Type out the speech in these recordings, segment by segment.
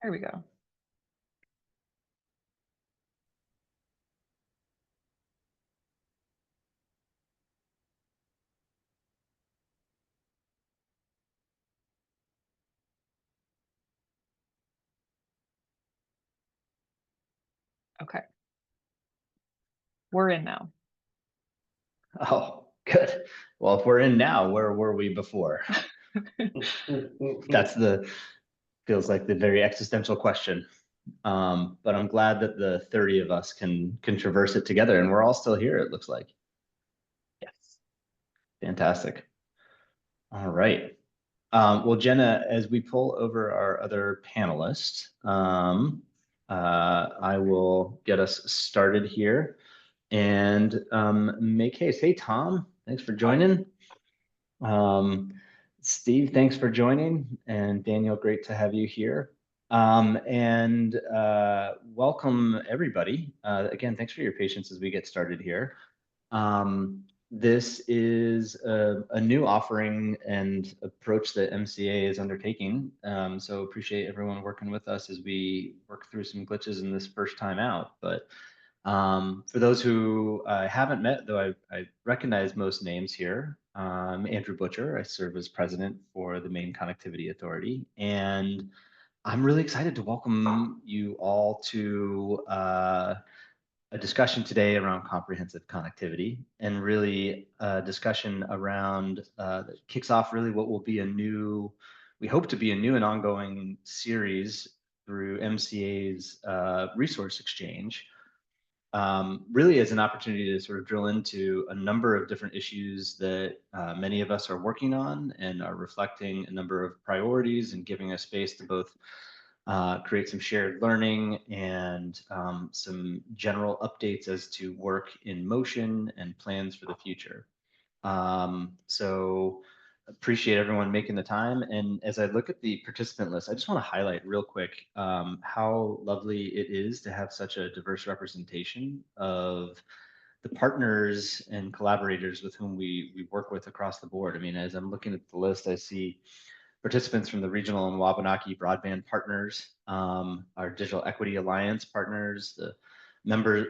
There we go. Okay, we're in now. Oh, good. Well, if we're in now, where were we before? That's the feels like the very existential question. But I'm glad that the 30 of us can traverse it together, and we're all still here, it looks like. Yes. Fantastic. All right. Well, Jenna, as we pull over our other panelists, I will get us started here and make haste. Hey, Tom, thanks for joining. Um, Steve, thanks for joining. And Daniel, great to have you here. And welcome, everybody. Again, thanks for your patience as we get started here. This is a new offering and approach that MCA is undertaking. So appreciate everyone working with us as we work through some glitches in this first time out. But for those who I haven't met, though I recognize most names here, Andrew Butcher. I serve as president for the Maine Connectivity Authority. And I'm really excited to welcome you all to a discussion today around comprehensive connectivity and really a discussion around that kicks off really what will be a new, we hope to be a new and ongoing series through MCA's resource exchange, really as an opportunity to sort of drill into a number of different issues that many of us are working on and are reflecting a number of priorities and giving us space to both create some shared learning and some general updates as to work in motion and plans for the future. So appreciate everyone making the time. And as I look at the participant list, I just want to highlight real quick how lovely it is to have such a diverse representation of the partners and collaborators with whom we work with across the board. I mean, as I'm looking at the list, I see participants from the regional and Wabanaki broadband partners, our Digital Equity Alliance partners, the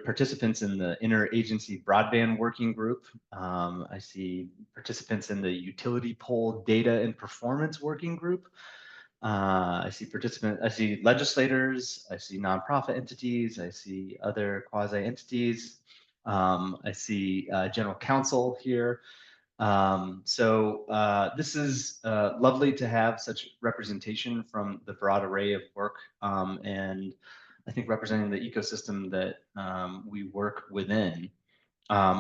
participants in the interagency broadband working group. I see participants in the utility pole data and performance working group. I see legislators, I see nonprofit entities, I see other quasi entities. I see general counsel here. This is lovely to have such representation from the broad array of work, and I think representing the ecosystem that we work within,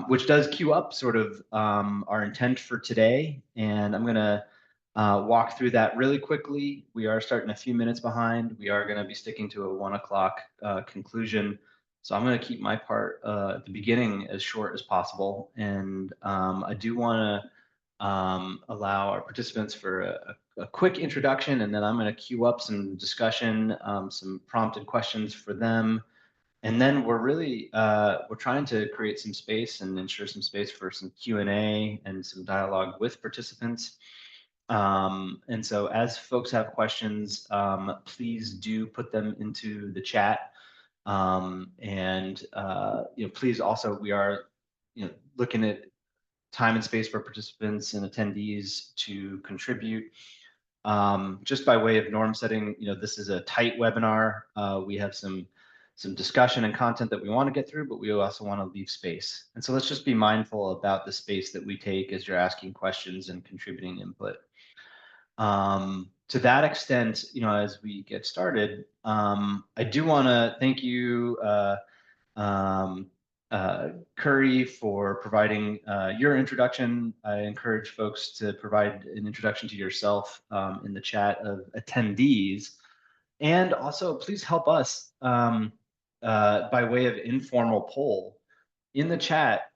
which does queue up sort of our intent for today. And I'm going to walk through that really quickly. We are starting a few minutes behind. We are going to be sticking to a 1 o'clock conclusion. So I'm going to keep my part at the beginning as short as possible. And I do want to allow our participants for a quick introduction, and then I'm going to queue up some discussion, some prompted questions for them. And then we're really we're trying to create some space and ensure some space for some Q&A and some dialogue with participants. And so as folks have questions, please do put them into the chat. Please also, we are looking at time and space for participants and attendees to contribute. Just by way of norm setting, this is a tight webinar. We have some discussion and content that we want to get through, but we also want to leave space. And so let's just be mindful about the space that we take as you're asking questions and contributing input. To that extent, as we get started, I do want to thank you, Curry, for providing your introduction. I encourage folks to provide an introduction to yourself in the chat of attendees. And also, please help us by way of informal poll in the chat.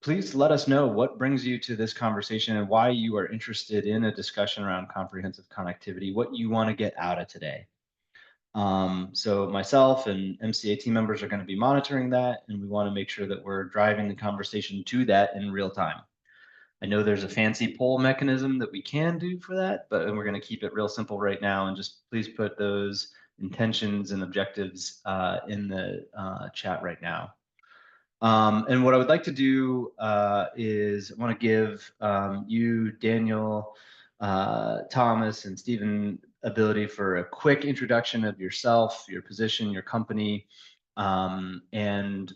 Please let us know what brings you to this conversation and why you are interested in a discussion around comprehensive connectivity, what you want to get out of today. So myself and MCA team members are going to be monitoring that, and we want to make sure that we're driving the conversation to that in real time. I know there's a fancy poll mechanism that we can do for that, but we're going to keep it real simple right now, and just please put those intentions and objectives in the chat right now. And what I would like to do is I want to give you, Daniel, Thomas, and Stephen ability for a quick introduction of yourself, your position, your company, and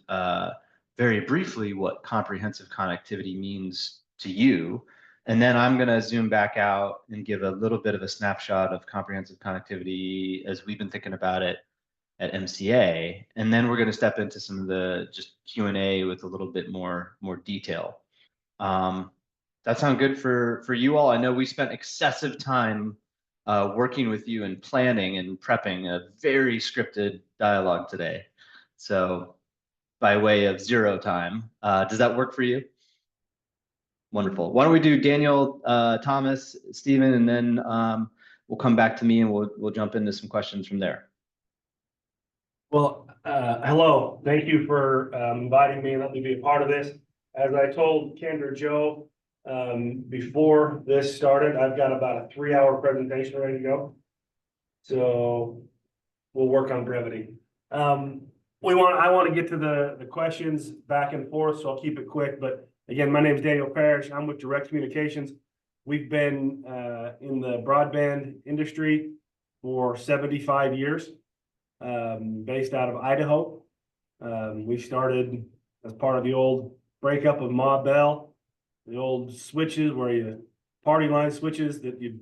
very briefly what comprehensive connectivity means to you. And then I'm going to zoom back out and give a little bit of a snapshot of comprehensive connectivity as we've been thinking about it at MCA, and then we're going to step into some of the just Q&A with a little bit more detail. That sound good for you all? I know we spent excessive time working with you and planning and prepping a very scripted dialogue today. So by way of zero time, does that work for you? Wonderful. Why don't we do Daniel, Thomas, Stephen, and then we'll come back to me and we'll jump into some questions from there. Well, hello. Thank you for inviting me and letting me be a part of this. As I told Kendra Joe before this started, I've got about a 3-hour presentation ready to go. So we'll work on brevity. I want to get to the questions back and forth, so I'll keep it quick. But again, my name is Daniel Parrish. I'm with Direct Communications. We've been in the broadband industry for 75 years. Based out of Idaho. We started as part of the old breakup of Ma Bell, the old switches where you party line switches that you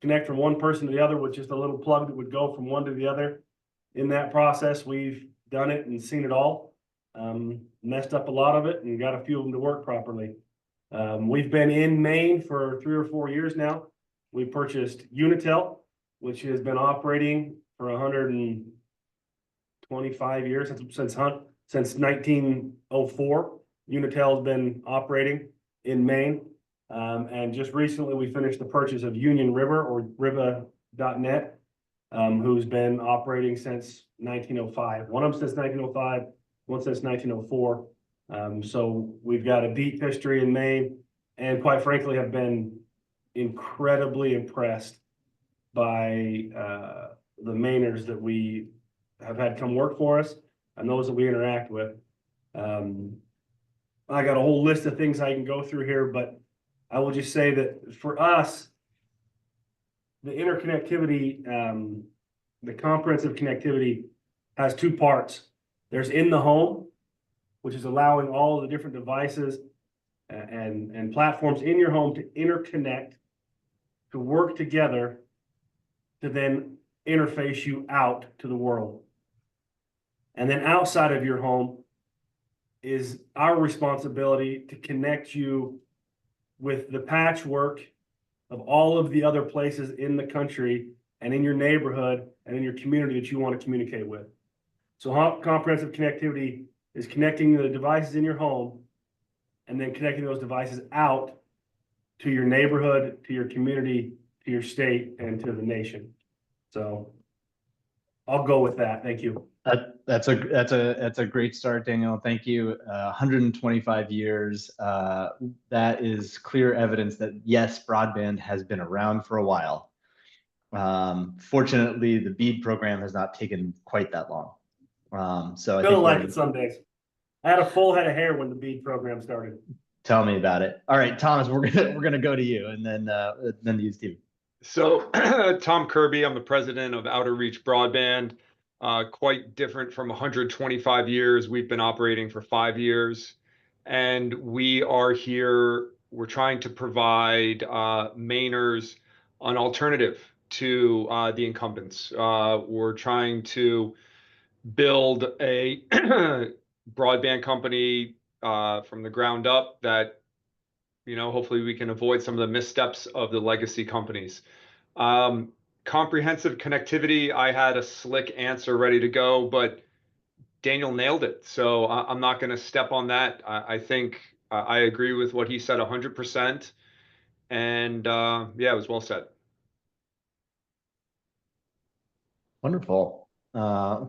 connect from one person to the other with just a little plug that would go from one to the other. In that process, we've done it and seen it all. Messed up a lot of it and got a few of them to work properly. We've been in Maine for 3 or 4 years now. We purchased Unitel, which has been operating for 125 years since 1904. Unitel has been operating in Maine. And just recently we finished the purchase of Union River, or Riva.net, who's been operating since 1905. One of them since 1905, one since 1904. So we've got a deep history in Maine, and quite frankly have been incredibly impressed by the Mainers that we have had come work for us and those that we interact with. I got a whole list of things I can go through here, but I will just say that for us, the interconnectivity, the comprehensive connectivity has 2 parts. There's in the home, which is allowing all of the different devices and platforms in your home to interconnect, to work together, to then interface you out to the world. And then outside of your home is our responsibility to connect you with the patchwork of all of the other places in the country and in your neighborhood and in your community that you want to communicate with. So comprehensive connectivity is connecting the devices in your home and then connecting those devices out to your neighborhood, to your community, to your state, and to the nation. So I'll go with that. Thank you. That's a great start, Daniel. Thank you. 125 years. That is clear evidence that yes, broadband has been around for a while. Fortunately, the BEAD program has not taken quite that long. So I Feel like it some days. I had a full head of hair when the BEAD program started. Tell me about it. All right, Thomas, we're gonna go to you, and then to you, Steve. So Tom Kirby, I'm the president of Outer Reach Broadband. Quite different from 125 years. We've been operating for 5 years, and we are here. We're trying to provide Mainers an alternative to the incumbents. We're trying to build a broadband company from the ground up that, hopefully we can avoid some of the missteps of the legacy companies. Comprehensive connectivity, I had a slick answer ready to go, but Daniel nailed it. So I'm not going to step on that. I think I agree with what he said 100%. And yeah, it was well said. Wonderful.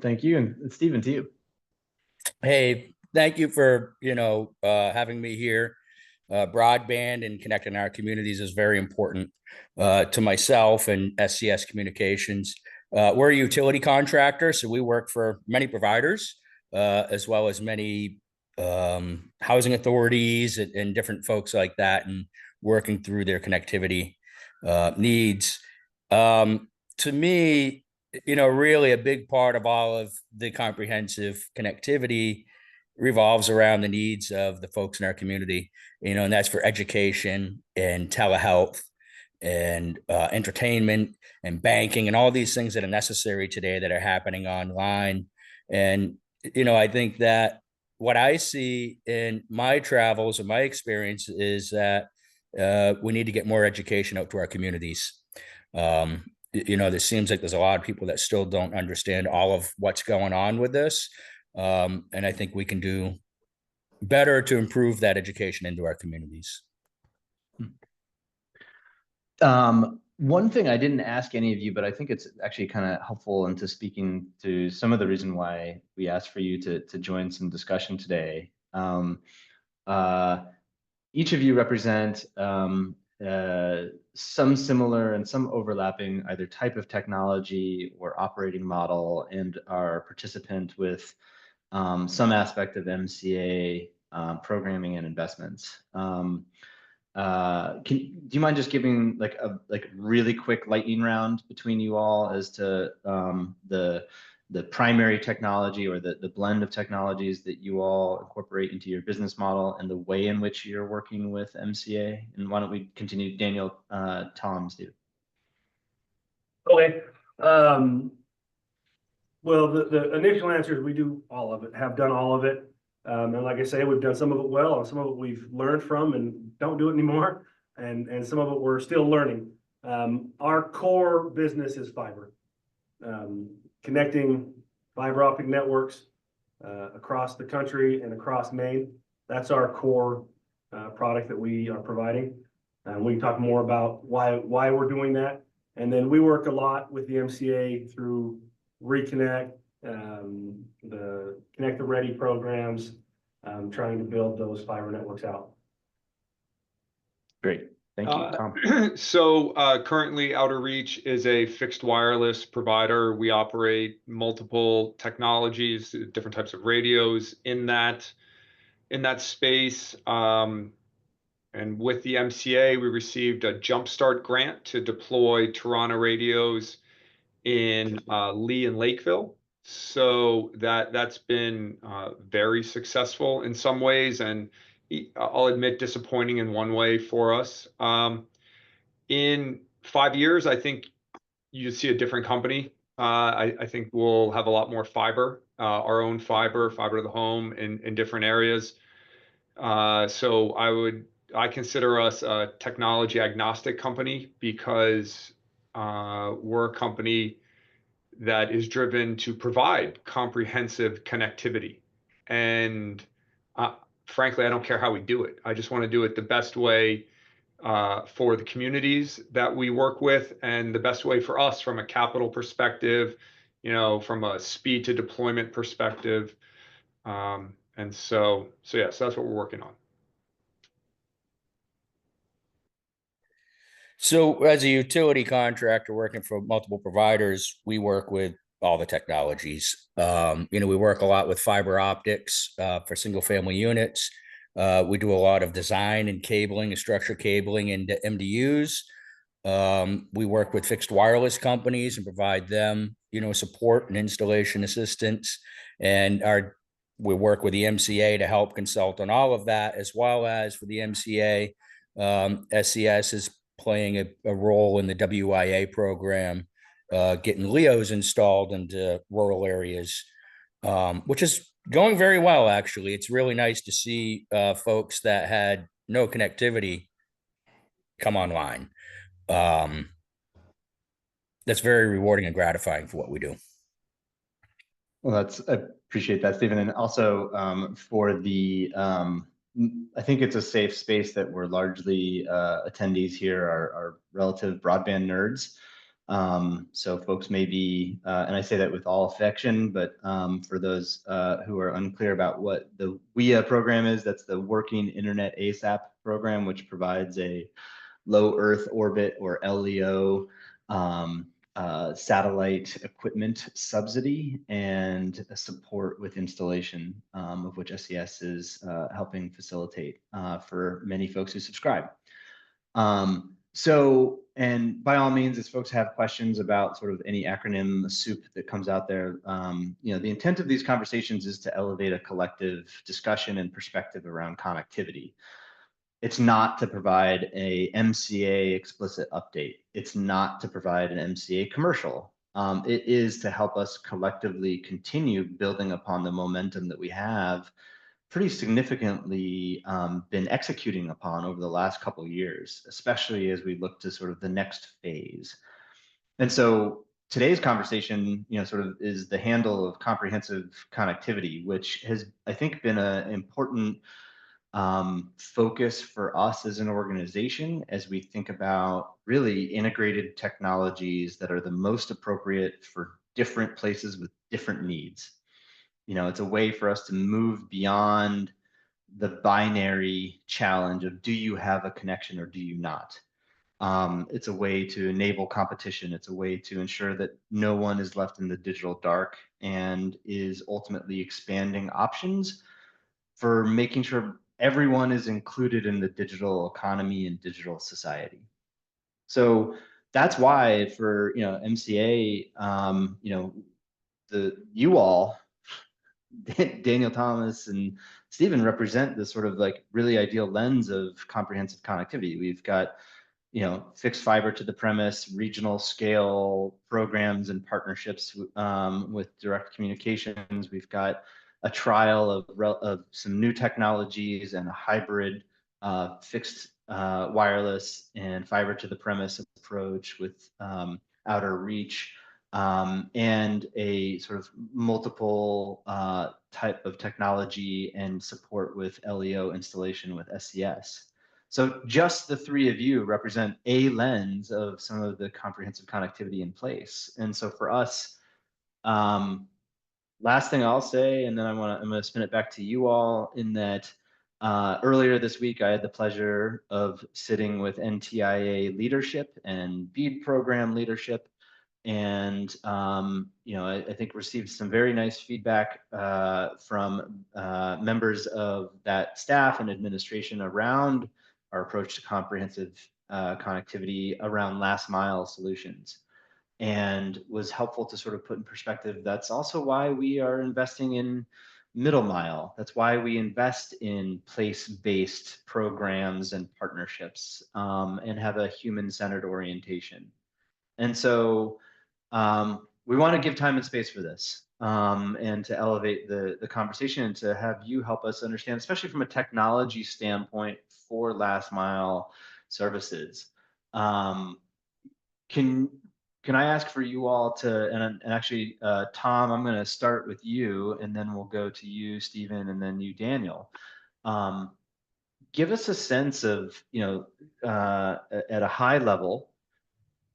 Thank you. And Stephen, to you. Hey, thank you for, having me here. Broadband and connecting our communities is very important to myself and SCS Communications. we're a utility contractor, so we work for many providers, as well as many housing authorities and different folks like that, and working through their connectivity needs. To me, really a big part of all of the comprehensive connectivity revolves around the needs of the folks in our community, and that's for education and telehealth and entertainment and banking and all these things that are necessary today that are happening online. And, I think that what I see in my travels and my experience is that we need to get more education out to our communities. There seems like there's a lot of people that still don't understand all of what's going on with this. And I think we can do better to improve that education into our communities. One thing I didn't ask any of you, but I think it's actually kind of helpful into speaking to some of the reason why we asked for you to join some discussion today. Each of you represent some similar and some overlapping either type of technology or operating model, and are participant with some aspect of MCA programming and investments. Do you mind just giving like a really quick lightning round between you all as to the primary technology or the blend of technologies that you all incorporate into your business model and the way in which you're working with MCA? And why don't we continue, Daniel, Tom, Steve? Okay. Well, the initial answer is we do all of it, have done all of it. And like I say, we've done some of it well, and some of it we've learned from and don't do it anymore. And some of it we're still learning. Our core business is fiber, connecting fiber optic networks across the country and across Maine. That's our core product that we are providing. We can talk more about why we're doing that. And then we work a lot with the MCA through Reconnect, the Connect the Ready programs, trying to build those fiber networks out. Great, thank you, Tom. So currently Outer Reach is a fixed wireless provider. We operate multiple technologies, different types of radios in that space. And with the MCA, we received a Jumpstart grant to deploy Toronto radios in Lee and Lakeville. So that's been very successful in some ways, and I'll admit disappointing in one way for us. In 5 years, I think you see a different company. I think we'll have a lot more fiber, our own fiber to the home in different areas. So I consider us a technology agnostic company because we're a company that is driven to provide comprehensive connectivity. And frankly, I don't care how we do it. I just want to do it the best way for the communities that we work with, and the best way for us from a capital perspective, from a speed to deployment perspective. And so that's what we're working on. So as a utility contractor working for multiple providers, we work with all the technologies. We work a lot with fiber optics for single family units. We do a lot of design and cabling and structure cabling into MDUs. We work with fixed wireless companies and provide them, support and installation assistance. And we work with the MCA to help consult on all of that, as well as for the MCA, SCS is playing a role in the WIA program, getting LEOs installed into rural areas, which is going very well, actually. It's really nice to see folks that had no connectivity come online. That's very rewarding and gratifying for what we do. Well, I appreciate that, Stephen. And also for the, I think it's a safe space that we're largely attendees here are relative broadband nerds. So folks may be, and I say that with all affection, but for those who are unclear about what the WIA program is, that's the Working Internet ASAP program, which provides a low Earth orbit or LEO satellite equipment subsidy and a support with installation, of which SES is helping facilitate for many folks who subscribe. So, and by all means, if folks have questions about sort of any acronym soup that comes out there, you know, the intent of these conversations is to elevate a collective discussion and perspective around connectivity. It's not to provide a MCA explicit update. It's not to provide an MCA commercial. It is to help us collectively continue building upon the momentum that we have pretty significantly been executing upon over the last couple of years, especially as we look to sort of the next phase. And so today's conversation, you know, sort of is the handle of comprehensive connectivity, which has, I think, been an important focus for us as an organization as we think about really integrated technologies that are the most appropriate for different places with different needs. You know, it's a way for us to move beyond the binary challenge of do you have a connection or do you not? It's a way to enable competition. It's a way to ensure that no one is left in the digital dark and is ultimately expanding options for making sure everyone is included in the digital economy and digital society. So that's why for, you know, MCA, you know, you all, Daniel, Thomas, and Stephen represent this sort of like really ideal lens of comprehensive connectivity. We've got, you know, fixed fiber to the premise, regional scale programs and partnerships with direct communications. We've got a trial of some new technologies and a hybrid fixed wireless and fiber to the premise approach with outer reach, and a sort of multiple type of technology and support with LEO installation with SES. So just the three of you represent a lens of some of the comprehensive connectivity in place. And so for us, last thing I'll say, and then I'm gonna spin it back to you all, in that earlier this week, I had the pleasure of sitting with NTIA leadership and BEAD program leadership, and you know, I think received some very nice feedback from members of that staff and administration around our approach to comprehensive connectivity around last mile solutions, and was helpful to sort of put in perspective. That's also why we are investing in middle mile. That's why we invest in place-based programs and partnerships, and have a human-centered orientation. And so we want to give time and space for this, and to elevate the conversation and to have you help us understand, especially from a technology standpoint for last mile services. Can I ask for you all to, and actually, Tom, I'm going to start with you, and then we'll go to you, Stephen, and then you, Daniel. Give us a sense of, you know, at a high level,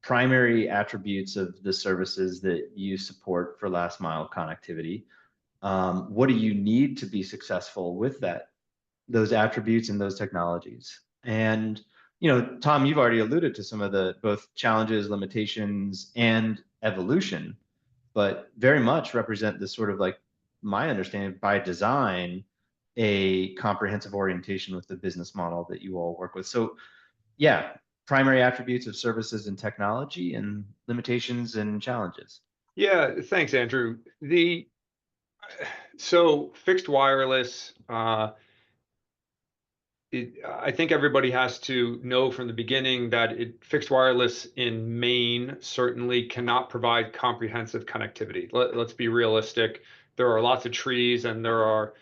primary attributes of the services that you support for last mile connectivity. What do you need to be successful with those attributes and those technologies? And, you know, Tom, you've already alluded to some of the both challenges, limitations, and evolution, but very much represent this sort of, like, my understanding, by design, a comprehensive orientation with the business model that you all work with. So yeah, primary attributes of services and technology, and limitations and challenges. Yeah, thanks, Andrew. So fixed wireless, I think everybody has to know from the beginning that fixed wireless in Maine certainly cannot provide comprehensive connectivity. Let's be realistic. There are lots of trees and there are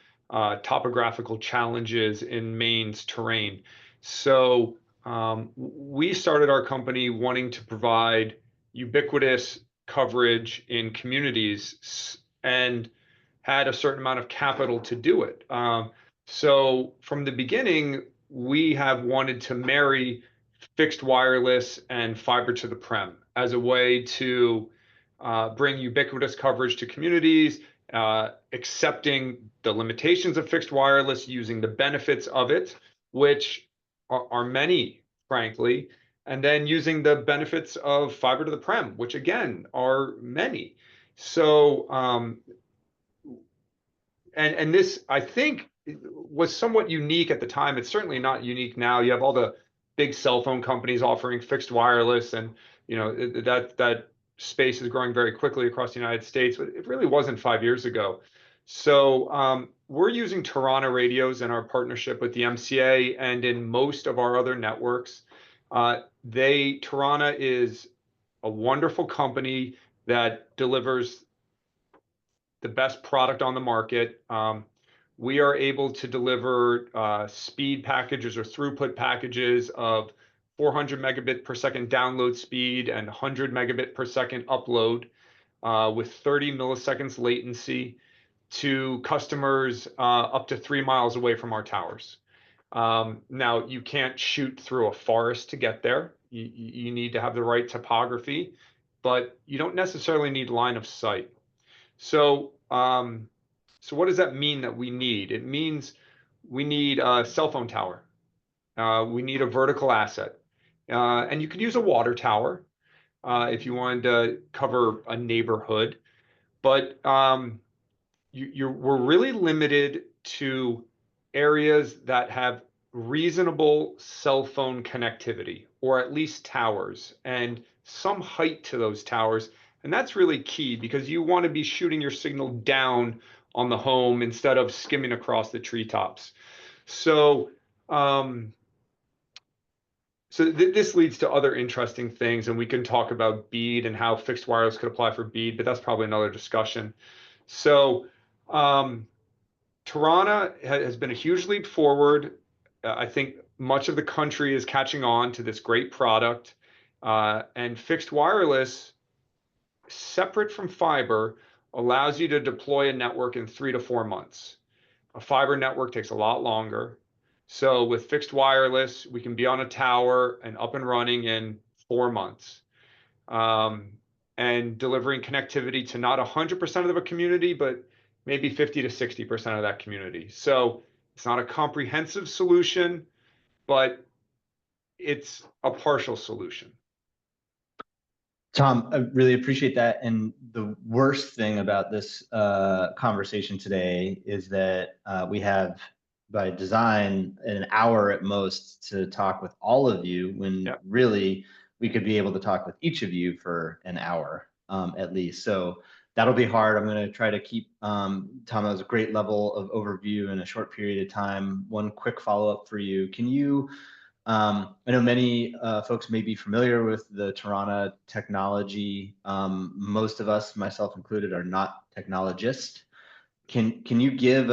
topographical challenges in Maine's terrain. So we started our company wanting to provide ubiquitous coverage in communities and had a certain amount of capital to do it. So from the beginning, we have wanted to marry fixed wireless and fiber to the prem as a way to bring ubiquitous coverage to communities, accepting the limitations of fixed wireless, using the benefits of it, which are many, frankly, and then using the benefits of fiber to the prem, which again are many. So, and this, I think, was somewhat unique at the time. It's certainly not unique now. You have all the big cell phone companies offering fixed wireless, and that space is growing very quickly across the United States, but it really wasn't 5 years ago. So we're using Tarana radios in our partnership with the MCA and in most of our other networks. Tarana is a wonderful company that delivers the best product on the market. We are able to deliver speed packages or throughput packages of 400 megabit per second download speed and 100 megabit per second upload with 30 milliseconds latency to customers up to 3 miles away from our towers. Now, you can't shoot through a forest to get there. You need to have the right topography, but you don't necessarily need line of sight. So what does that mean that we need? It means we need a cell phone tower. We need a vertical asset. And you could use a water tower if you wanted to cover a neighborhood. But we're really limited to areas that have reasonable cell phone connectivity, or at least towers, and some height to those towers. And that's really key because you want to be shooting your signal down on the home instead of skimming across the treetops. So, this leads to other interesting things, and we can talk about BEAD and how fixed wireless could apply for BEAD, but that's probably another discussion. So, Tarana has been a huge leap forward. I think much of the country is catching on to this great product, and fixed wireless, separate from fiber, allows you to deploy a network in 3 to 4 months. A fiber network takes a lot longer. So with fixed wireless, we can be on a tower and up and running in 4 months, and delivering connectivity to not 100% of the community, but maybe 50 to 60% of that community. So it's not a comprehensive solution, but it's a partial solution. Tom, I really appreciate that. And the worst thing about this conversation today is that we have, by design, an hour at most to talk with all of you, when really we could be able to talk with each of you for an hour at least. So that'll be hard. I'm going to try to keep, Tom, that was a great level of overview in a short period of time. One quick follow-up for you. Can you, I know many folks may be familiar with the Tarana technology. Most of us, myself included, are not technologists. Can you give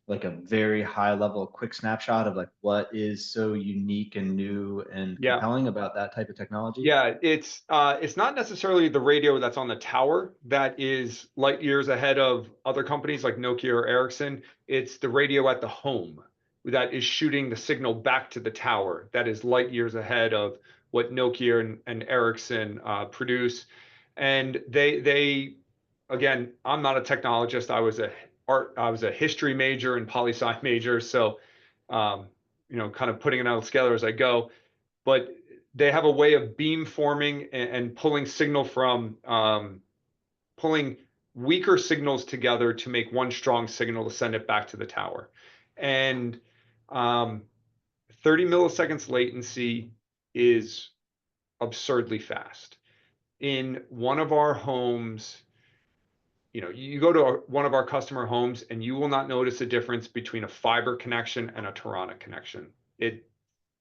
like a very high level quick snapshot of like what is so unique and new and compelling about that type of technology? Yeah, it's not necessarily the radio that's on the tower that is light years ahead of other companies like Nokia or Ericsson. It's the radio at the home that is shooting the signal back to the tower that is light years ahead of what Nokia and Ericsson produce. And they again, I'm not a technologist. I was a history major and poli-sci major, so kind of putting it all together as I go. But they have a way of beam forming and pulling signal from pulling weaker signals together to make one strong signal to send it back to the tower. And 30 milliseconds latency is absurdly fast. In one of our homes, you go to one of our customer homes and you will not notice a difference between a fiber connection and a Tarana connection. It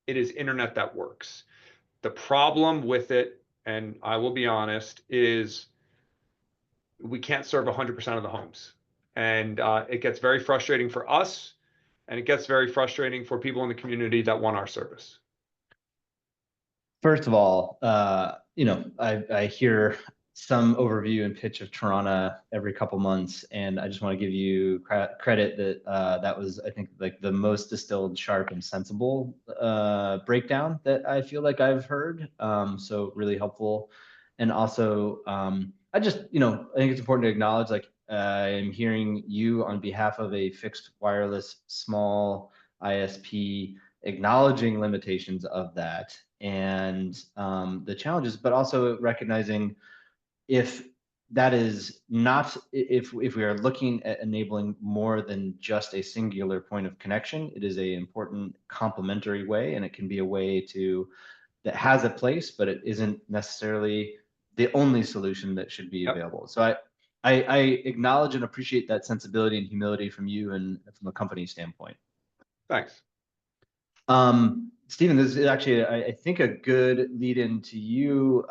is internet that works. The problem with it, and I will be honest, is we can't serve 100% of the homes. And it gets very frustrating for us, and it gets very frustrating for people in the community that want our service. First of all, I hear some overview and pitch of Tarana every couple months, and I just want to give you credit that that was, I think, like the most distilled, sharp, and sensible breakdown that I feel like I've heard. So really helpful. And also, I think it's important to acknowledge, like, I'm hearing you on behalf of a fixed wireless small ISP acknowledging limitations of that and the challenges, but also recognizing if that is not, if we are looking at enabling more than just a singular point of connection, it is a important complementary way, and it can be a way to that has a place, but it isn't necessarily the only solution that should be available. So I acknowledge and appreciate that sensibility and humility from you and from a company standpoint. Thanks. Stephen, this is actually, I think, a good lead into you,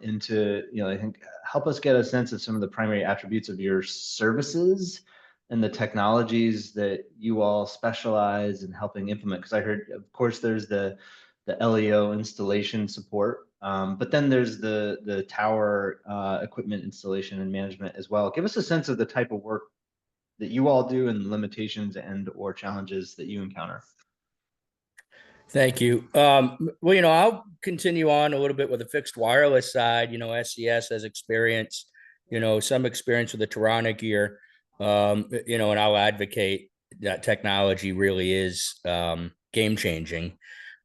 into, I think, help us get a sense of some of the primary attributes of your services and the technologies that you all specialize in helping implement. Because I heard, of course, there's the LEO installation support, but then there's the tower equipment installation and management as well. Give us a sense of the type of work that you all do and the limitations and or challenges that you encounter. Thank you. Well, I'll continue on a little bit with the fixed wireless side. SES has experience, some experience with the Toronto gear, and I'll advocate that technology really is game changing.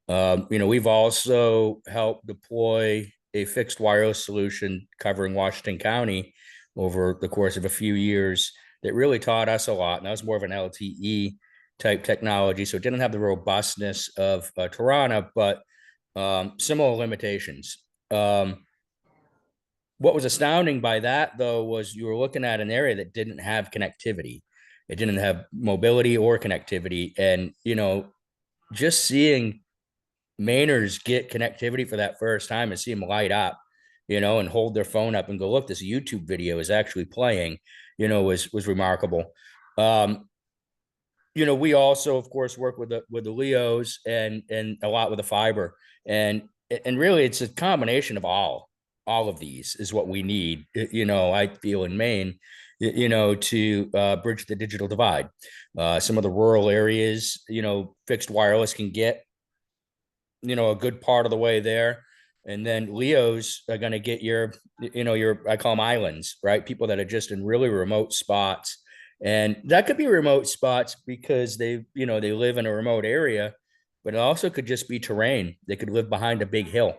We've also helped deploy a fixed wireless solution covering Washington County over the course of a few years that really taught us a lot. And that was more of an LTE type technology. So it didn't have the robustness of Toronto, but similar limitations. What was astounding by that, though, was you were looking at an area that didn't have connectivity. It didn't have mobility or connectivity. And, just seeing Mainers get connectivity for that first time and see them light up, and hold their phone up and go, look, this YouTube video is actually playing, was remarkable. We also, of course, work with the LEOs and a lot with the fiber, and really it's a combination of all of these is what we need. I feel in Maine, to bridge the digital divide. Some of the rural areas, fixed wireless can get, a good part of the way there. And then LEOs are going to get your I call them islands, right? People that are just in really remote spots. And that could be remote spots because they live in a remote area, but it also could just be terrain. They could live behind a big hill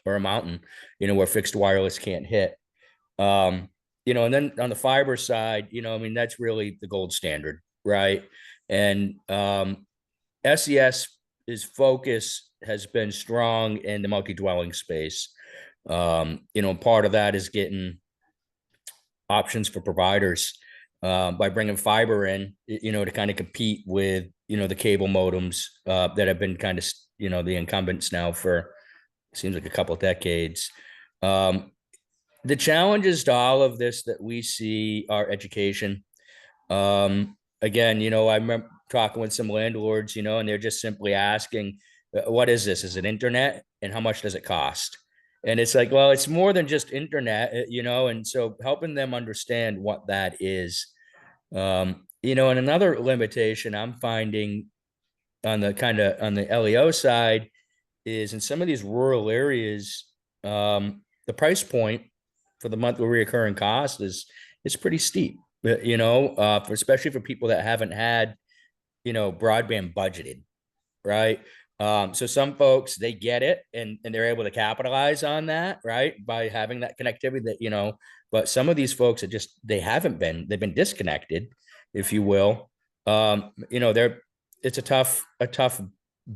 or a mountain, where fixed wireless can't hit. And then on the fiber side, that's really the gold standard, right? And SES focus has been strong in the multi-dwelling space. Part of that is getting options for providers by bringing fiber in, to kind of compete with, the cable modems that have been kind of, the incumbents now for, seems like a couple of decades. The challenges to all of this that we see are education. Again, I remember talking with some landlords, and they're just simply asking, what is this? Is it internet? And how much does it cost? And it's like, well, it's more than just internet, and so helping them understand what that is. And another limitation I'm finding on the LEO side is in some of these rural areas, the price point for the monthly recurring cost is pretty steep, especially for people that haven't had, broadband budgeted, right? So some folks, they get it and they're able to capitalize on that, right? By having that connectivity that, but some of these folks are just, they've been disconnected, if you will. It's a tough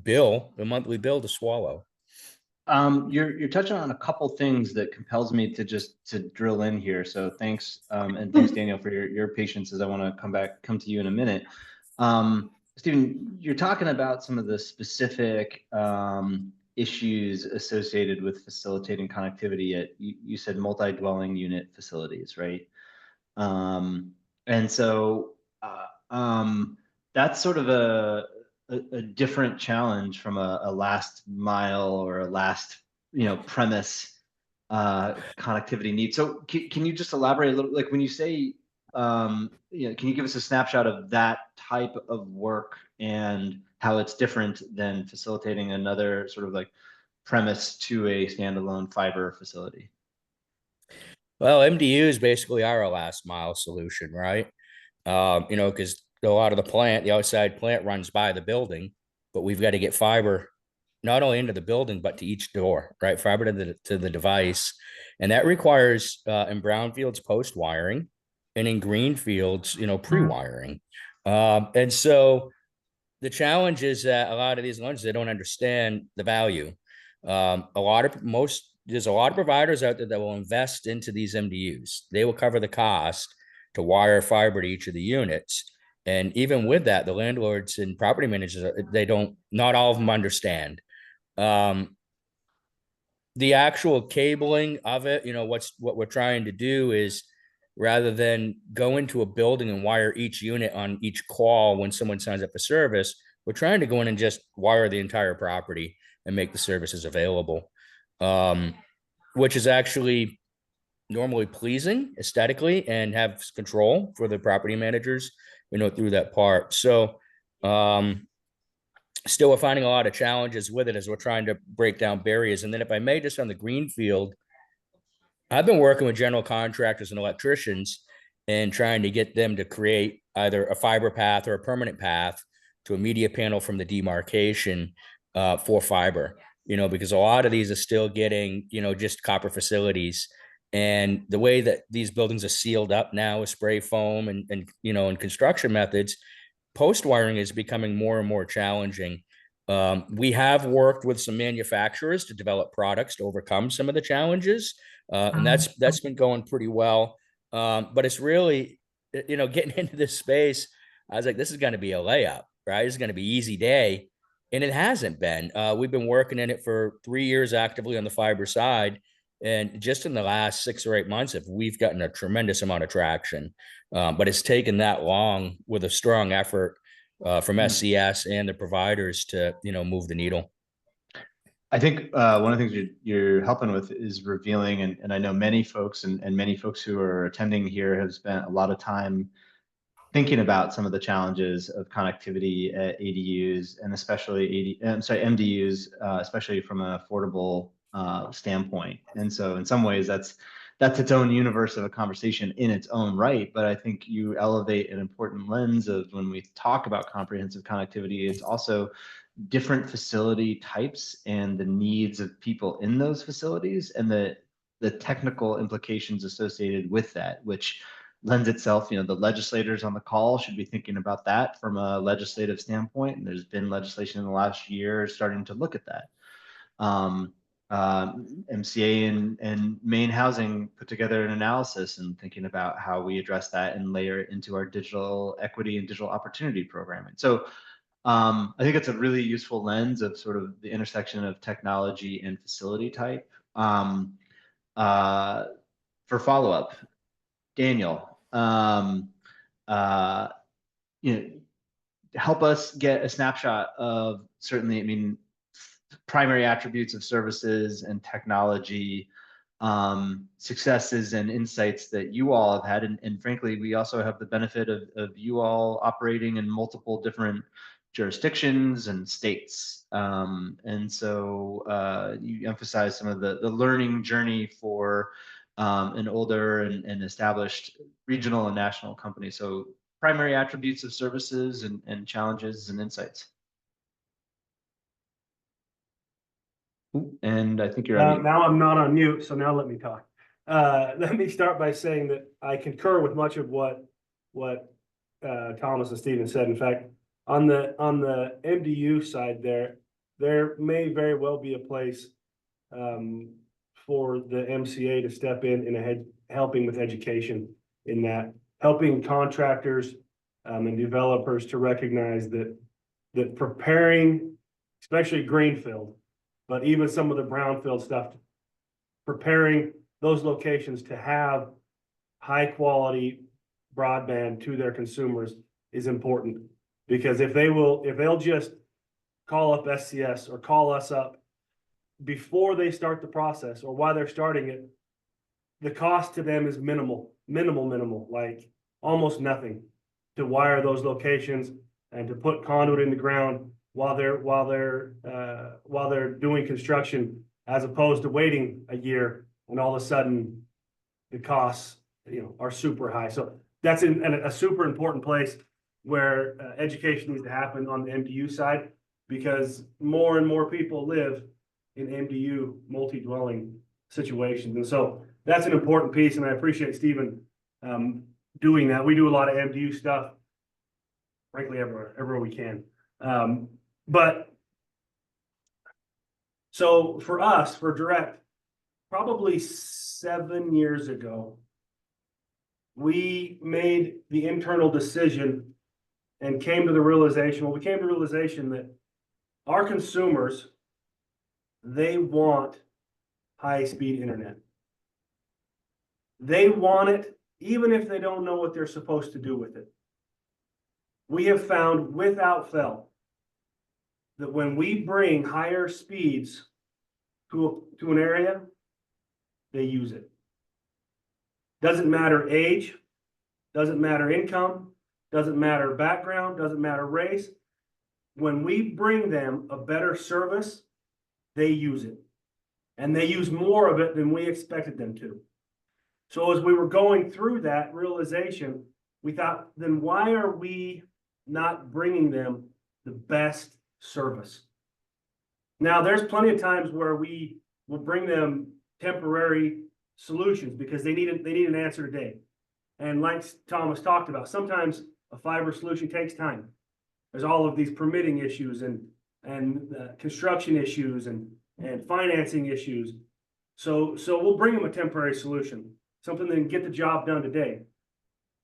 bill, a monthly bill to swallow. You're touching on a couple things that compels me to drill in here. So thanks, and thanks, Daniel, for your patience as I want to come to you in a minute. Stephen, you're talking about some of the specific issues associated with facilitating connectivity at, you said multi-dwelling unit facilities, right? And so that's sort of a different challenge from a last mile or a last premise connectivity need. So can you just elaborate a little, like when you say can you give us a snapshot of that type of work and how it's different than facilitating another sort of like premise to a standalone fiber facility? Well, MDUs basically are a last mile solution, right? Because a lot of the outside plant runs by the building, but we've got to get fiber not only into the building, but to each door, right? Fiber to the device. And that requires in brownfields post wiring and in greenfields, pre-wiring. And so the challenge is that a lot of these loans, they don't understand the value. There's a lot of providers out there that will invest into these MDUs. They will cover the cost to wire fiber to each of the units. And even with that, the landlords and property managers, not all of them understand. The actual cabling of it, what we're trying to do is, rather than go into a building and wire each unit on each call when someone signs up for service, we're trying to go in and just wire the entire property and make the services available, which is actually normally pleasing aesthetically and have control for the property managers, through that part. So still, we're finding a lot of challenges with it as we're trying to break down barriers. And then if I may, just on the greenfield, I've been working with general contractors and electricians and trying to get them to create either a fiber path or a permanent path to a media panel from the demarcation for fiber, because a lot of these are still getting, just copper facilities. And the way that these buildings are sealed up now with spray foam and construction methods, post wiring is becoming more and more challenging. We have worked with some manufacturers to develop products to overcome some of the challenges. And that's been going pretty well. But it's really, getting into this space, I was like, this is going to be a layup, right? It's going to be easy day. And it hasn't been. We've been working in it for 3 years actively on the fiber side. And just in the last 6 or 8 months, we've gotten a tremendous amount of traction. But it's taken that long with a strong effort from SCS and the providers to, move the needle. I think one of the things you're helping with is revealing, and I know many folks and many folks who are attending here have spent a lot of time thinking about some of the challenges of connectivity at ADUs and especially MDUs, especially from an affordable standpoint. And so in some ways that's its own universe of a conversation in its own right. But I think you elevate an important lens of when we talk about comprehensive connectivity, it's also different facility types and the needs of people in those facilities and the technical implications associated with that, which lends itself, the legislators on the call should be thinking about that from a legislative standpoint. And there's been legislation in the last year starting to look at that. MCA and Maine Housing put together an analysis and thinking about how we address that and layer it into our digital equity and digital opportunity programming. So I think it's a really useful lens of sort of the intersection of technology and facility type. For follow-up, Daniel, help us get a snapshot of certainly, primary attributes of services and technology, successes and insights that you all have had. And frankly, we also have the benefit of you all operating in multiple different jurisdictions and states. And so you emphasize some of the learning journey for an older and established regional and national company. So primary attributes of services and challenges and insights. And I think you're on mute. Now I'm not on mute, so now let me talk. Let me start by saying that I concur with much of what Thomas and Stephen said. In fact, on the MDU side, there may very well be a place for the MCA to step in helping with education, in that helping contractors and developers to recognize that preparing, especially greenfield, but even some of the brownfield stuff, preparing those locations to have high quality broadband to their consumers is important. Because if they'll just call up SCS or call us up before they start the process or while they're starting it, the cost to them is minimal, like almost nothing to wire those locations and to put conduit in the ground while they're doing construction, as opposed to waiting a year and all of a sudden the costs are super high. So that's a super important place where education needs to happen on the MDU side. because more and more people live in MDU multi-dwelling situations. And so that's an important piece, and I appreciate Stephen doing that. We do a lot of MDU stuff, frankly, everywhere we can. But so for us, for Direct, probably 7 years ago, we made the internal decision and came to the realization, well, we came to the realization that our consumers, they want high-speed internet. They want it, even if they don't know what they're supposed to do with it. We have found without fail that when we bring higher speeds to an area, they use it. Doesn't matter age, doesn't matter income, doesn't matter background, doesn't matter race. When we bring them a better service, they use it. And they use more of it than we expected them to. So as we were going through that realization, we thought, then why are we not bringing them the best service? Now, there's plenty of times where we will bring them temporary solutions because they need an answer today. And like Thomas talked about, sometimes a fiber solution takes time. There's all of these permitting issues and construction issues and financing issues. So we'll bring them a temporary solution, something that can get the job done today.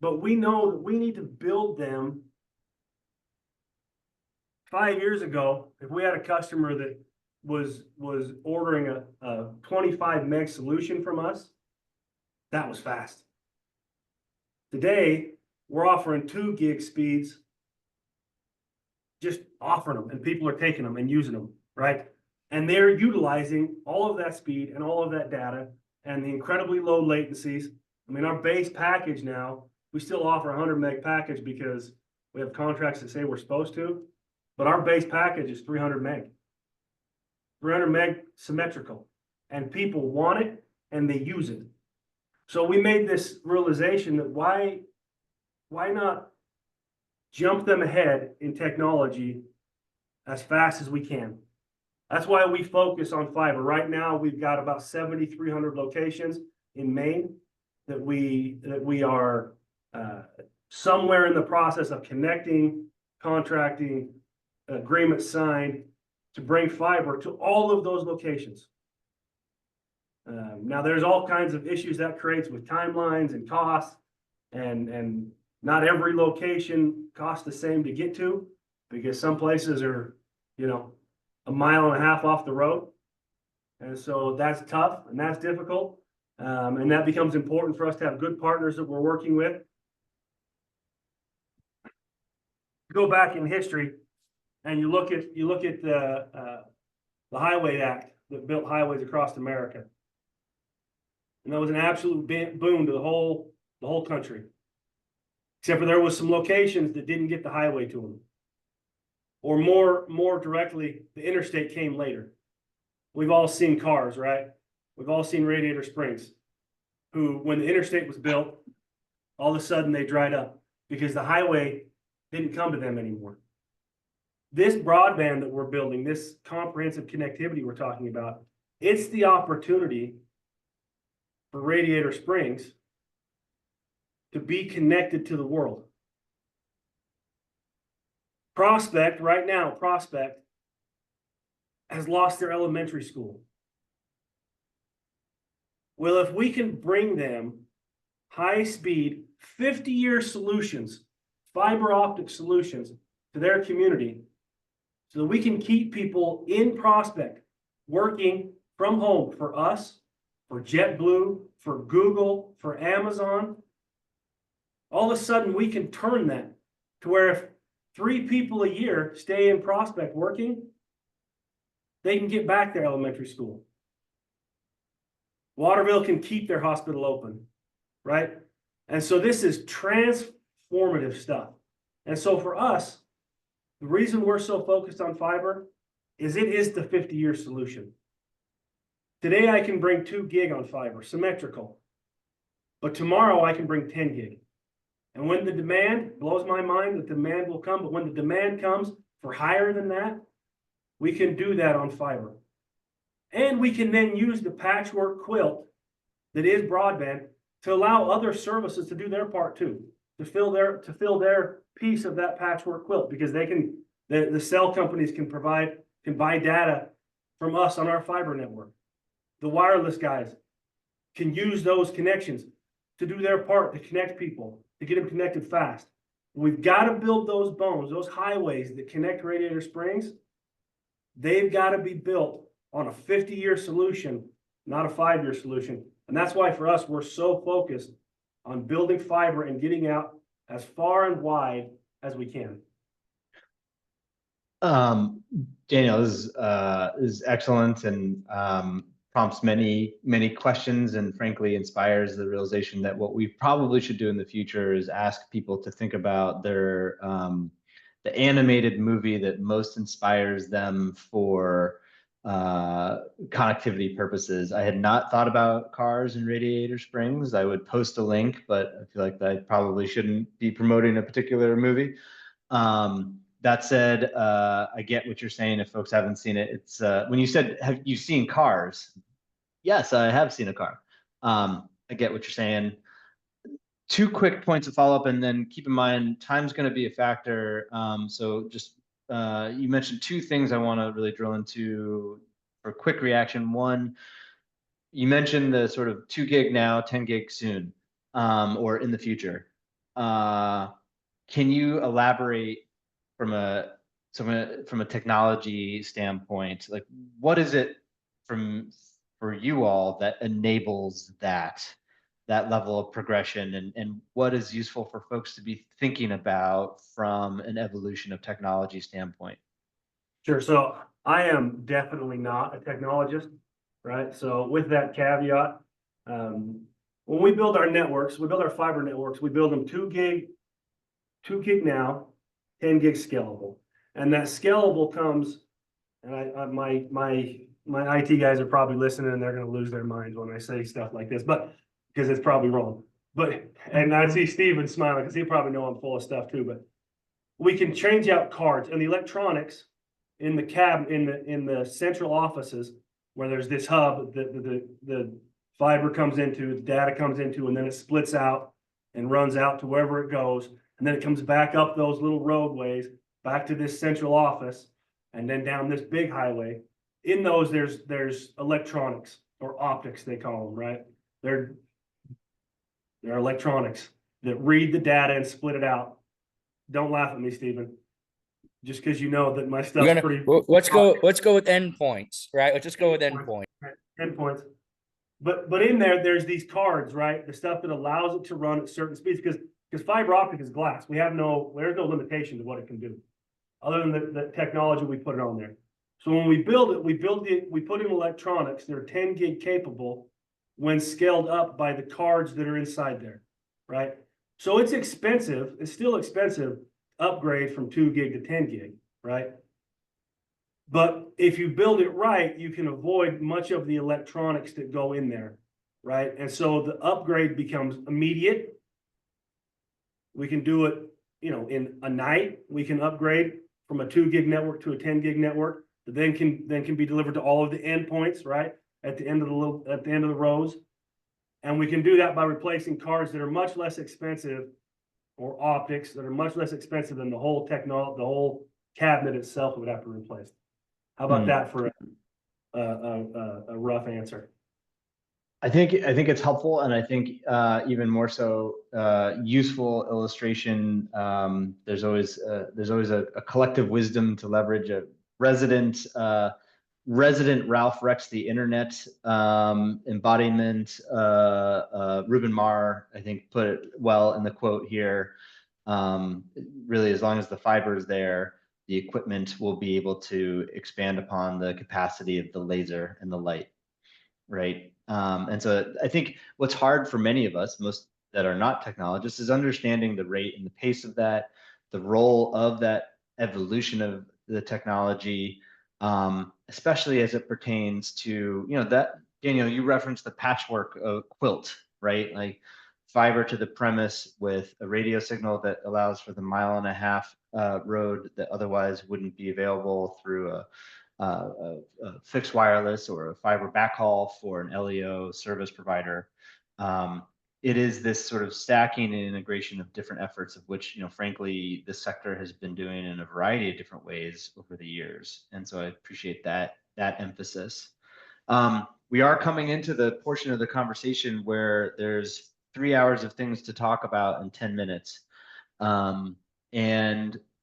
But we know that we need to build them. 5 years ago, if we had a customer that was ordering a 25 meg solution from us, that was fast. Today, we're offering 2 gig speeds, just offering them, and people are taking them and using them, right? And they're utilizing all of that speed and all of that data and the incredibly low latencies. I mean, our base package now, we still offer a 100 meg package because we have contracts that say we're supposed to, but our base package is 300 meg. 300 meg symmetrical, and people want it and they use it. So we made this realization that why not jump them ahead in technology as fast as we can. That's why we focus on fiber. Right now, we've got about 7,300 locations in Maine that we are somewhere in the process of connecting, contracting, agreements signed to bring fiber to all of those locations. Now, there's all kinds of issues that creates with timelines and costs, and not every location costs the same to get to, because some places are, a mile and a half off the road. And so that's tough and that's difficult. And that becomes important for us to have good partners that we're working with. Go back in history and you look at the Highway Act that built highways across America. And that was an absolute boom to the whole country. Except for there was some locations that didn't get the highway to them. Or more directly, the interstate came later. We've all seen cars, right? We've all seen Radiator Springs, who, when the interstate was built, all of a sudden they dried up because the highway didn't come to them anymore. This broadband that we're building, this comprehensive connectivity we're talking about, it's the opportunity for Radiator Springs to be connected to the world. Prospect, right now, Prospect has lost their elementary school. Well, if we can bring them high-speed, 50-year solutions, fiber optic solutions to their community, so that we can keep people in Prospect working from home for us, for JetBlue, for Google, for Amazon, all of a sudden we can turn that to where if 3 people a year stay in Prospect working, they can get back their elementary school. Waterville can keep their hospital open, right? And so this is transformative stuff. And so for us, the reason we're so focused on fiber is it is the 50-year solution. Today I can bring 2 gig on fiber, symmetrical. But tomorrow I can bring 10 gig. And when the demand blows my mind, the demand will come. But when the demand comes for higher than that, We can do that on fiber. And we can then use the patchwork quilt that is broadband to allow other services to do their part too, to fill their piece of that patchwork quilt, because the cell companies can buy data from us on our fiber network. The wireless guys can use those connections to do their part, to connect people, to get them connected fast. We've got to build those bones, those highways that connect Radiator Springs. They've got to be built on a 50-year solution, not a 5-year solution. And that's why for us, we're so focused on building fiber and getting out as far and wide as we can. Daniel, this is excellent, and prompts many questions, and frankly inspires the realization that what we probably should do in the future is ask people to think about their the animated movie that most inspires them for connectivity purposes. I had not thought about cars in Radiator Springs. I would post a link, but I feel like I probably shouldn't be promoting a particular movie. That said, I get what you're saying. If folks haven't seen it, it's when you said, have you seen Cars? Yes, I have seen a car. I get what you're saying. 2 quick points of follow-up, and then keep in mind, time's going to be a factor. So just, you mentioned 2 things I want to really drill into for quick reaction. One, you mentioned the sort of 2 gig now, 10 gig soon, or in the future. Can you elaborate from a technology standpoint, like what is it for you all that enables that level of progression, and what is useful for folks to be thinking about from an evolution of technology standpoint? Sure. So I am definitely not a technologist, right? So with that caveat, when we build our networks, we build our fiber networks, we build them 2 gig now, 10 gig scalable. And that scalable comes, and my IT guys are probably listening and they're going to lose their minds when I say stuff like this, but because it's probably wrong. But, and I see Steven smiling because he probably know I'm full of stuff too, but we can change out cards and the electronics in the cab, in the central offices where there's this hub that the fiber comes into, the data comes into, and then it splits out and runs out to wherever it goes. And then it comes back up those little roadways, back to this central office, and then down this big highway. In those, there's electronics, or optics, they call them, right? They're electronics that read the data and split it out. Don't laugh at me, Stephen. Just because you know that my stuff's pretty. Let's go with endpoints, right? Let's just go with endpoints. Endpoints. But in there's these cards, right? The stuff that allows it to run at certain speeds, because fiber optic is glass. There's no limitation to what it can do, other than the technology we put it on there. So when we build it, we put in electronics. They're 10 gig capable when scaled up by the cards that are inside there, right? So it's expensive. It's still expensive upgrade from 2 gig to 10 gig, right? But if you build it right, you can avoid much of the electronics that go in there, right? And so the upgrade becomes immediate. We can do it, in a night. We can upgrade from a 2 gig network to a 10 gig network that then can be delivered to all of the endpoints, right? At the end of the rows. And we can do that by replacing cards that are much less expensive, or optics that are much less expensive than the whole cabinet itself would have to replace. How about that for a rough answer? I think it's helpful, and I think even more so useful illustration. There's always a collective wisdom to leverage. A resident Ralph Rex the Internet embodiment. Ruben Marr, I think, put it well in the quote here. Really, as long as the fiber is there, the equipment will be able to expand upon the capacity of the laser and the light, right? And so I think what's hard for many of us, most that are not technologists, is understanding the rate and the pace of that, the role of that evolution of the technology, especially as it pertains to, that, Daniel, you referenced the patchwork of quilt, right? Like fiber to the premise with a radio signal that allows for the 1.5 mile road that otherwise wouldn't be available through fixed wireless or a fiber backhaul for an LEO service provider. It is this sort of stacking and integration of different efforts, of which, frankly, the sector has been doing in a variety of different ways over the years. And so I appreciate that emphasis. We are coming into the portion of the conversation where there's 3 hours of things to talk about in 10 minutes. And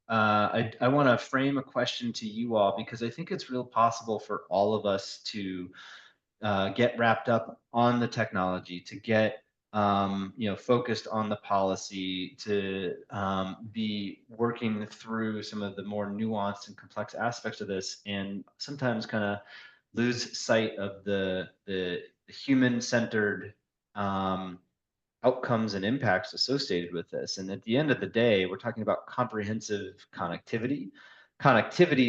I want to frame a question to you all, because I think it's real possible for all of us to get wrapped up on the technology, to get focused on the policy, to be working through some of the more nuanced and complex aspects of this, and sometimes kind of lose sight of the human-centered outcomes and impacts associated with this. And at the end of the day, we're talking about comprehensive connectivity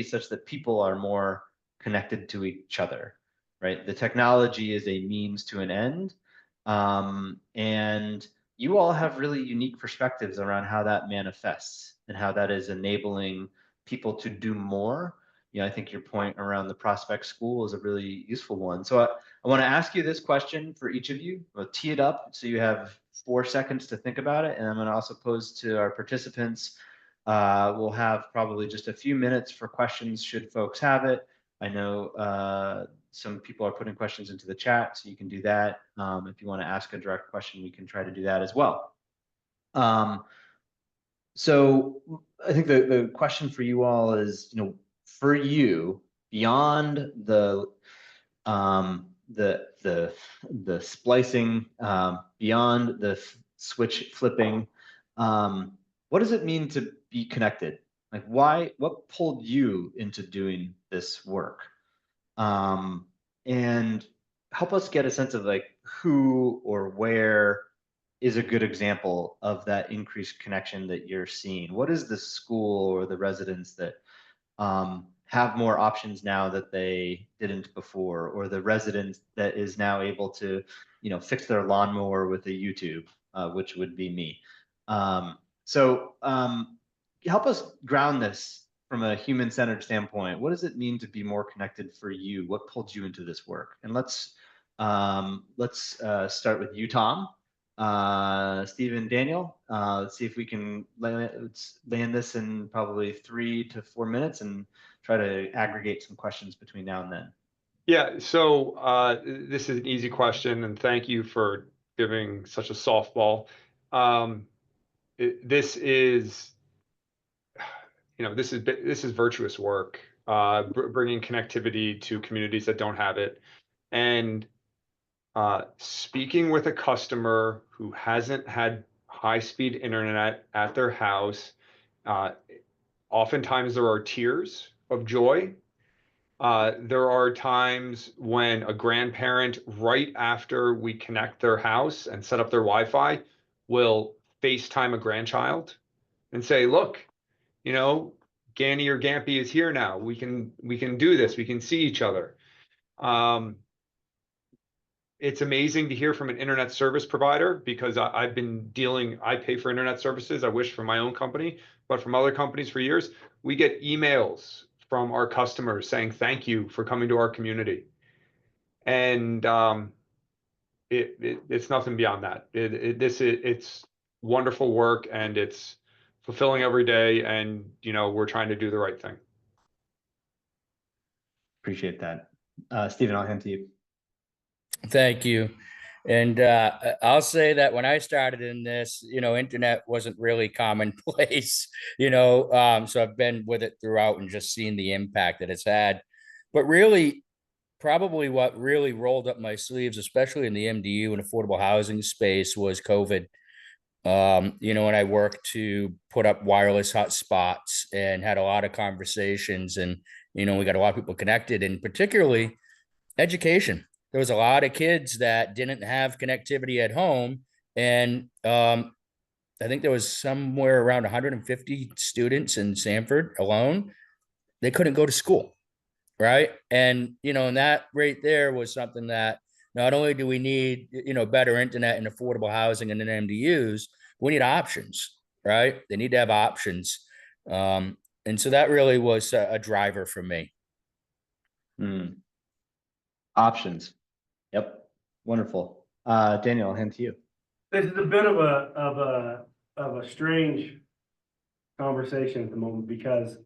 such that people are more connected to each other, right? The technology is a means to an end. And you all have really unique perspectives around how that manifests and how that is enabling people to do more. I think your point around the prospect school is a really useful one. So I want to ask you this question for each of you. We'll tee it up so you have 4 seconds to think about it. And I'm going to also pose to our participants. We'll have probably just a few minutes for questions should folks have it. I know some people are putting questions into the chat, so you can do that. If you want to ask a direct question, we can try to do that as well. So I think the question for you all is, for you, beyond the splicing, beyond the switch flipping, what does it mean to be connected? Like, what pulled you into doing this work? And help us get a sense of like who or where is a good example of that increased connection that you're seeing. What is the school or the residents that have more options now that they didn't before, or the resident that is now able to, fix their lawnmower with a YouTube, which would be me. So help us ground this from a human-centered standpoint. What does it mean to be more connected for you? What pulled you into this work? And let's start with you, Tom. Steve and Daniel, let's see if we can land this in probably 3 to 4 minutes and try to aggregate some questions between now and then. Yeah, so this is an easy question, and thank you for giving such a softball. This is virtuous work, bringing connectivity to communities that don't have it, and speaking with a customer who hasn't had high-speed internet at their house. Oftentimes there are tears of joy. There are times when a grandparent, right after we connect their house and set up their Wi-Fi, will FaceTime a grandchild and say, look, Ganny or Gampy is here now. We can do this. We can see each other. It's amazing to hear from an internet service provider, because I pay for internet services. I wish for my own company, but from other companies for years, we get emails from our customers saying, thank you for coming to our community. And it's nothing beyond that. It's wonderful work, and it's fulfilling every day. And, we're trying to do the right thing. Appreciate that. Stephen, I'll hand to you. Thank you. And I'll say that when I started in this, internet wasn't really commonplace, so I've been with it throughout and just seen the impact that it's had. But really, probably what really rolled up my sleeves, especially in the MDU and affordable housing space, was COVID. And I worked to put up wireless hotspots and had a lot of conversations, and, we got a lot of people connected, and particularly education. There was a lot of kids that didn't have connectivity at home. And I think there was somewhere around 150 students in Sanford alone. They couldn't go to school, right? And, and that right there was something that not only do we need, better internet and affordable housing and then MDUs, we need options, right? They need to have options. And so that really was a driver for me. Options. Yep. Wonderful. Daniel, I'll hand to you. This is a bit of a strange conversation at the moment because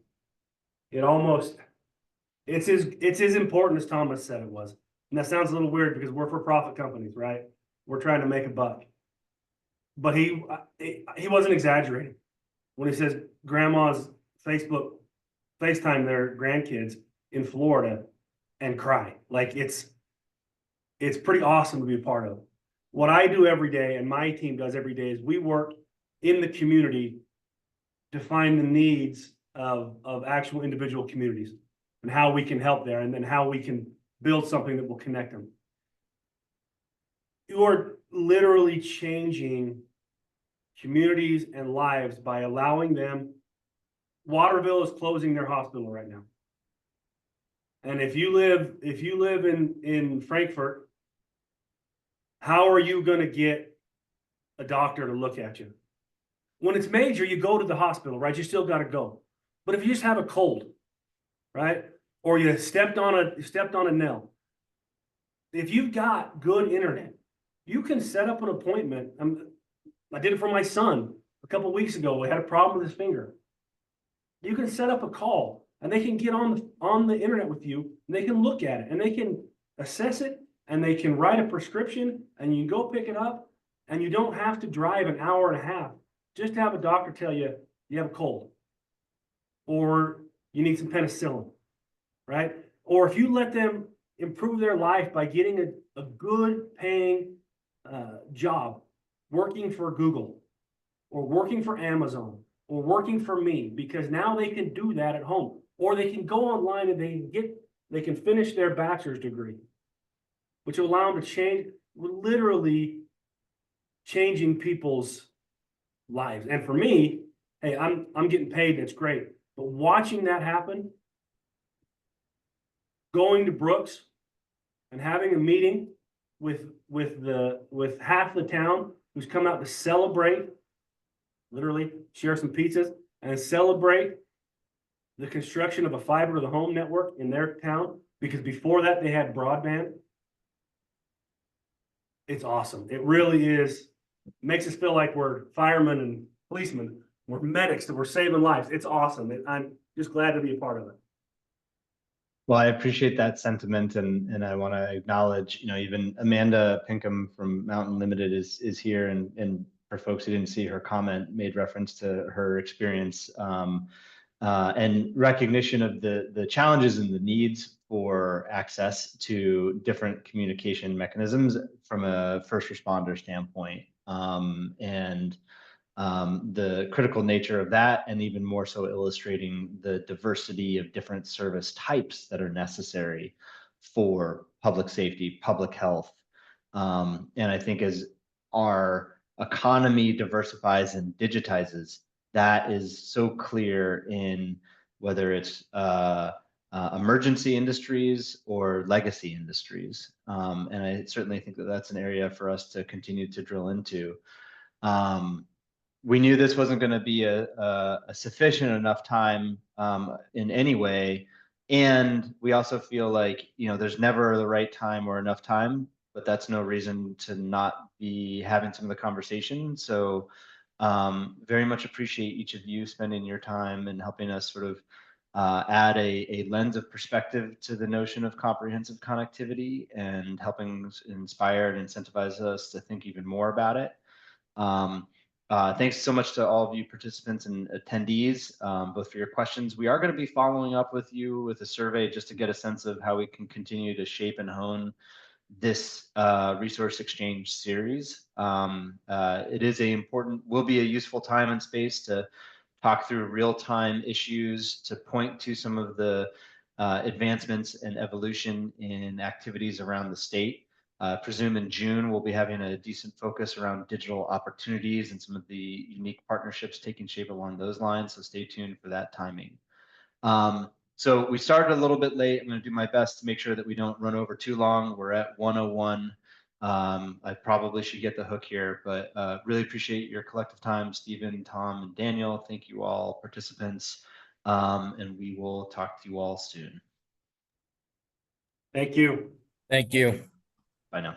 it's as important as Thomas said it was. And that sounds a little weird because we're for-profit companies, right? We're trying to make a buck. But he wasn't exaggerating when he says grandma's FaceTime their grandkids in Florida and cry. Like it's pretty awesome to be a part of. What I do every day and my team does every day is we work in the community to find the needs of actual individual communities and how we can help there and then how we can build something that will connect them. You're literally changing communities and lives by allowing them. Waterville is closing their hospital right now. And if you live in Frankfurt, how are you going to get a doctor to look at you? When it's major, you go to the hospital, right? You still got to go. But if you just have a cold, right? Or you stepped on a nail. If you've got good internet, you can set up an appointment. I did it for my son a couple of weeks ago. We had a problem with his finger. You can set up a call and they can get on the internet with you and they can look at it and they can assess it and they can write a prescription and you can go pick it up and you don't have to drive an hour and a half just to have a doctor tell you you have a cold or you need some penicillin, right? Or if you let them improve their life by getting a good paying job, working for Google or working for Amazon or working for me, because now they can do that at home, or they can go online and they can finish their bachelor's degree, which will allow them to change, literally changing people's lives. And for me, hey, I'm getting paid and it's great, but watching that happen, going to Brooks and having a meeting with half the town who's come out to celebrate, literally share some pizzas and celebrate the construction of a fiber to the home network in their town, because before that they had broadband. It's awesome. It really is. Makes us feel like we're firemen and policemen. We're medics, that we're saving lives. It's awesome. I'm just glad to be a part of it. Well, I appreciate that sentiment, and I want to acknowledge, even Amanda Pinkham from Mountain Limited is here, and for folks who didn't see her comment, made reference to her experience and recognition of the challenges and the needs for access to different communication mechanisms from a first responder standpoint, and the critical nature of that, and even more so illustrating the diversity of different service types that are necessary for public safety, public health. And I think as our economy diversifies and digitizes, that is so clear in whether it's emergency industries or legacy industries. And I certainly think that that's an area for us to continue to drill into. We knew this wasn't going to be a sufficient enough time in any way. And we also feel like, there's never the right time or enough time, but that's no reason to not be having some of the conversation. So very much appreciate each of you spending your time and helping us sort of add a lens of perspective to the notion of comprehensive connectivity and helping inspire and incentivize us to think even more about it. Thanks so much to all of you participants and attendees, both for your questions. We are going to be following up with you with a survey just to get a sense of how we can continue to shape and hone this resource exchange series. It is will be a useful time and space to talk through real-time issues, to point to some of the advancements and evolution in activities around the state. Presume in June, we'll be having a decent focus around digital opportunities and some of the unique partnerships taking shape along those lines. So stay tuned for that timing. So we started a little bit late. I'm going to do my best to make sure that we don't run over too long. We're at 1:01. I probably should get the hook here, but really appreciate your collective time, Stephen, Tom, and Daniel. Thank you all participants. And we will talk to you all soon. Thank you. Thank you. Bye now.